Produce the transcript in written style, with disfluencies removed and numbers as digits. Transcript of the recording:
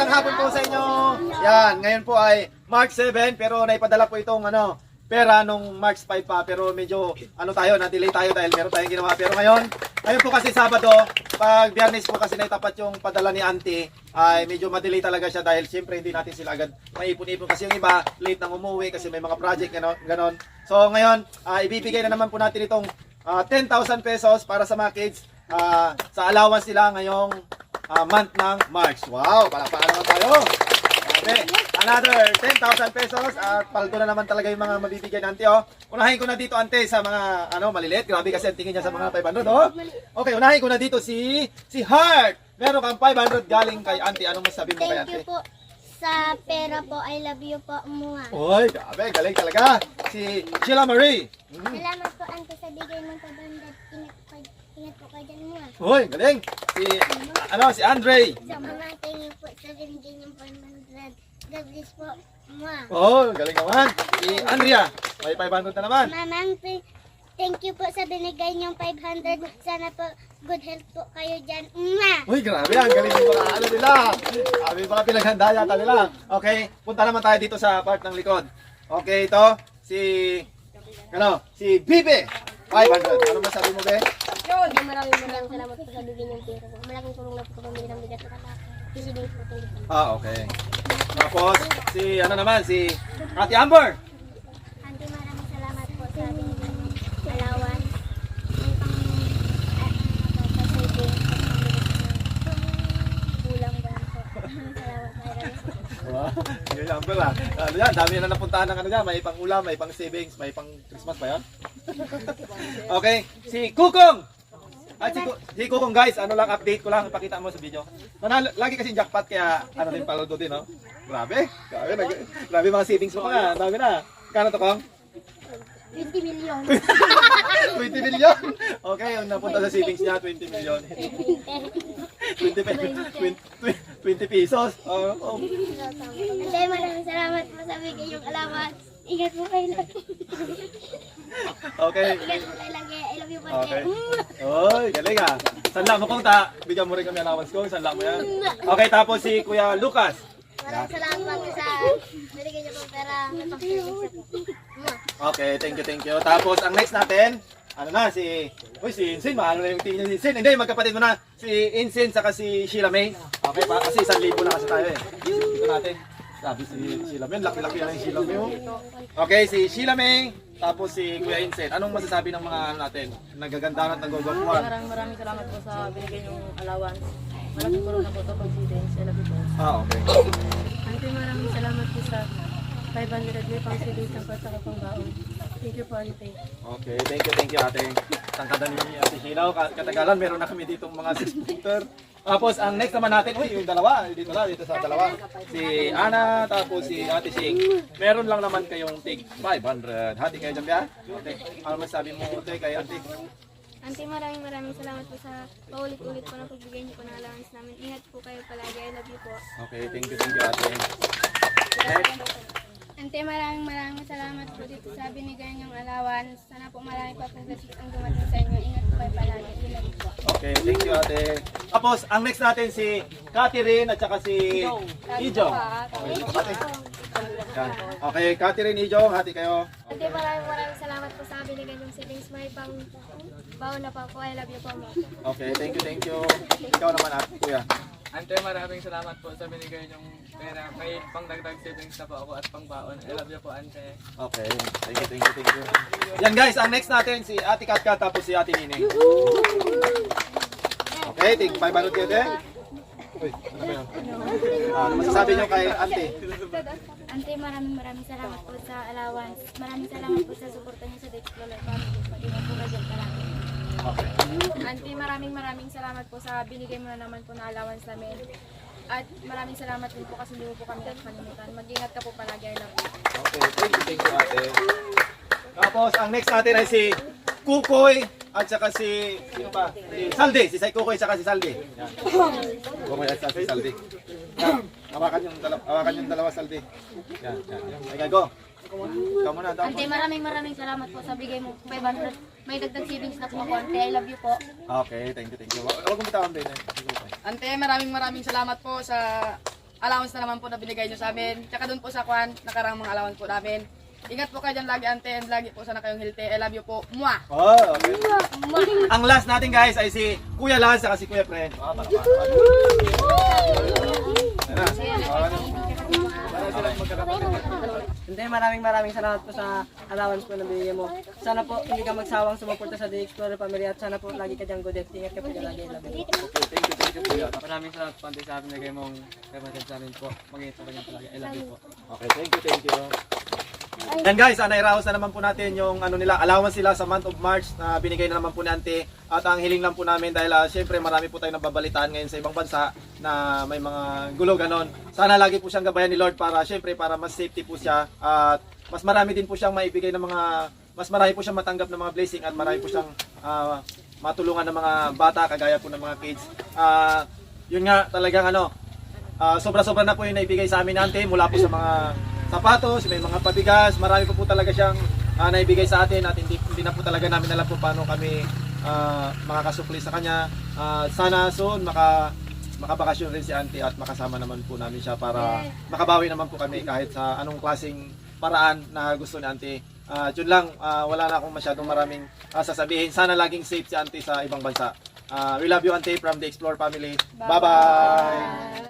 magandang hapon po sa inyo. Yan, ngayon po ay March 7 pero naipadala po itong pera nung March 5 pa pero medyo na-delay tayo dahil meron tayong ginawa. Pero ngayon po kasi Sabado, pag Biyernes po kasi naitapat yung padala ni Auntie, ay medyo ma-delay talaga siya dahil siyempre hindi natin sila agad maipon-ipon kasi yung iba late nang umuwi kasi may mga project ganon. So ngayon, ibibigay na naman po natin itong 10,000 pesos para sa mga kids sa allowance nila ngayong month ng March. Wow, palakpakan naman tayo. Okay, another 10,000 pesos at paldo na naman talaga yung mga mabibigyan Auntie. Unahin ko na dito Auntie sa mga maliliit. Grabe kasi ang tingin niya sa mga 500 Okay, unahin ko na dito si Heart. Meron kang 500 galing kay Auntie. Anong masabi mo kay Auntie? Thank you po sa pera po. I love you po mga. Oy, grabe, galing talaga. Si Sheila Marie. Salamat po Auntie sa bigay ng 500. Ingat po kayo dyan mga. Oy, galing. Si Andre. Sa mama, thank you po sa binigay ng 500. God bless po mga. Oh, galing naman. Si Andrea, may 500 na naman. Mamang, thank you po sa binigay niyong 500. Sana po good health po kayo dyan. Uy, grabe, ang galing ng mga nila. Sabi mga pinaghanda yata nila. Okay, punta naman tayo dito sa part ng likod. Okay, ito, si Bibi. 500. Ano masabi mo, Be? Maraming salamat po sa bigay niyong pera po. Malaking tulong na po sa pamilya ng bigat na anak. Isibay po po. Okay. Tapos, si Ate Amber. Auntie, maraming salamat po sa binigay niyong allowance. Kulang ba po? Salamat, Mayroon. Wow, yun yung Amber yan, dami na napuntahan ng dyan. May pang ulam, may pang savings, may pang Christmas ba yan? Okay, si Kukong. At si Kukong guys, update ko lang, ipakita mo sa video. Lagi kasi jackpot kaya din paldo din, no? Grabe mga savings mo nga, dami na. Kano to, Kong? 20 million. 20 million? Okay, yung napunta sa savings niya, 20 million. 20 pesos. Auntie, maraming salamat po sa bigay yung allowance. Ingat po kayo lagi. Okay. Ingat po kayo lagi. I love you po. Okay. Oy, galing Sanla mo kung bigyan mo rin kami allowance ko. Sanla mo yan. Okay, tapos si Kuya Lucas. Maraming salamat po sa binigay niyo po pera. May pang-savings po. Okay, thank you. Tapos ang next natin, si Insin, mahalo na yung tingin niya si Insin. Hindi, magkapatid mo na. Si Insin saka si Sheila May. Okay, kasi 1,000 na kasi tayo Dito natin. Sabi si Sheila May, laki-laki na yung Sheila May. Okay, si Sheila May, tapos si Kuya Insin. Anong masasabi ng mga natin? Nagaganda at nagugwapuan. Maraming salamat po sa binigay niyong allowance. Malaking tulong na po ito pag savings. I love you po. Okay. Auntie, maraming salamat po sa 500 may pang savings ng pagsaka pang baon. Thank you po, Auntie. Okay, thank you ate. Tangkada ni Ate Sheila. Katagalan, meron na kami ditong mga 6-footer. Tapos ang next naman natin, yung dalawa, dito sa dalawa. Si Ana, tapos si Ate Sing. Meron lang naman kayong tig 500. Hati kayo dyan, Bia? Okay. Ano masabi mo kay Ate? Auntie, maraming salamat po sa paulit-ulit po na pagbigay niyo po ng allowance namin. Ingat po kayo palagi. I love you po. Okay, thank you Ate. Next. Auntie, maraming salamat po dito sa binigay niyong allowance. Sana po marami pa po blessings ang dumating sa inyo. Ingat po kayo palagi. I love you po. Okay, thank you Ate. Tapos, ang next natin si Catherine at saka si Ijo. Okay, yan. Okay, Catherine, Ijo, hati kayo. Auntie, maraming salamat po sa binigay niyong savings. May pang baon na pa po. I love you po mo. Okay, thank you. Ikaw naman Ate, Kuya. Ante, maraming salamat po sa binigay niyong pera. May pangdagdag savings na po ako at pangbaon. I love you po, Ante. Okay, thank you. Yan guys, ang next natin si Ate Katkat tapos si Ate Nining. Okay, take 500 kayo din. Uy, ano ba yun? Ano masasabi niyo kay Ate? Auntie, maraming salamat po sa allowance. Maraming salamat po sa suporta niyo sa The Explorer Family. Mag-ingat po kayo dyan palagi. Okay. Auntie, maraming salamat po sa binigay mo na naman po na allowance namin. At maraming salamat din po kasi hindi mo po kami kalimutan. Mag-ingat ka po palagi. I love you. Okay, thank you Ate. Tapos ang next natin ay si Kukoy at saka si Saldi, si Kukoy at saka si Saldi. Yan. Kukoy at saka si Saldi. Yan. Hawakan yung dalawa Saldi. Yan. Okay, go. Ikaw muna. Auntie, maraming salamat po sa bigay mo 500. May dagdag savings na po ako, Auntie. I love you po. Okay, thank you. Huwag mong bitawan, Ben. Ante, maraming salamat po sa allowance na naman po na binigay nyo sa amin. Tsaka doon po sa kwan, nakarang mga allowance po namin. Ingat po kayo dyan lagi, ante, and lagi po sana kayong healthy. I love you po. Mwah! Oh, okay. Ang last natin guys ay si Kuya Lance at si Kuya Fred. Hindi, maraming salamat po sa allowance po na binigay mo. Sana po hindi ka magsawang sumuporta sa The Explorer Family at sana po lagi ka diyang good health. Ingat ka po dyan lagi. Love you. Thank you po. Maraming salamat po ante sa binigay mong kapatid sa amin po. Mag-ingat po kayo palagi. I love you po. Okay, thank you. Yan guys, nairaos na naman po natin yung ano nila, allowance sila sa month of March na binigay na naman po ni Auntie. At ang hiling lang po namin dahil syempre marami po tayong nababalitaan ngayon sa ibang bansa na may mga gulo ganon. Sana lagi po siyang gabayan ni Lord para syempre para mas safety po siya at mas marami din po siyang maibigay ng mga, mas marami po siyang matanggap ng mga blessing at marami po siyang matulungan ng mga bata kagaya po ng mga kids. Yun nga talagang sobra-sobra na po yung naibigay sa amin ni Auntie mula po sa mga sapatos, may mga pabigas, marami po talaga siyang naibigay sa atin at hindi na po talaga namin alam kung paano kami makakasukli sa kanya. Sana soon makabakasyon rin si Auntie at makasama naman po namin siya para makabawi naman po kami kahit sa anong klaseng paraan na gusto ni Auntie. Yun lang, wala na akong masyadong maraming sasabihin. Sana laging safe si Auntie sa ibang bansa. We love you Auntie from the Explore family. Bye-bye!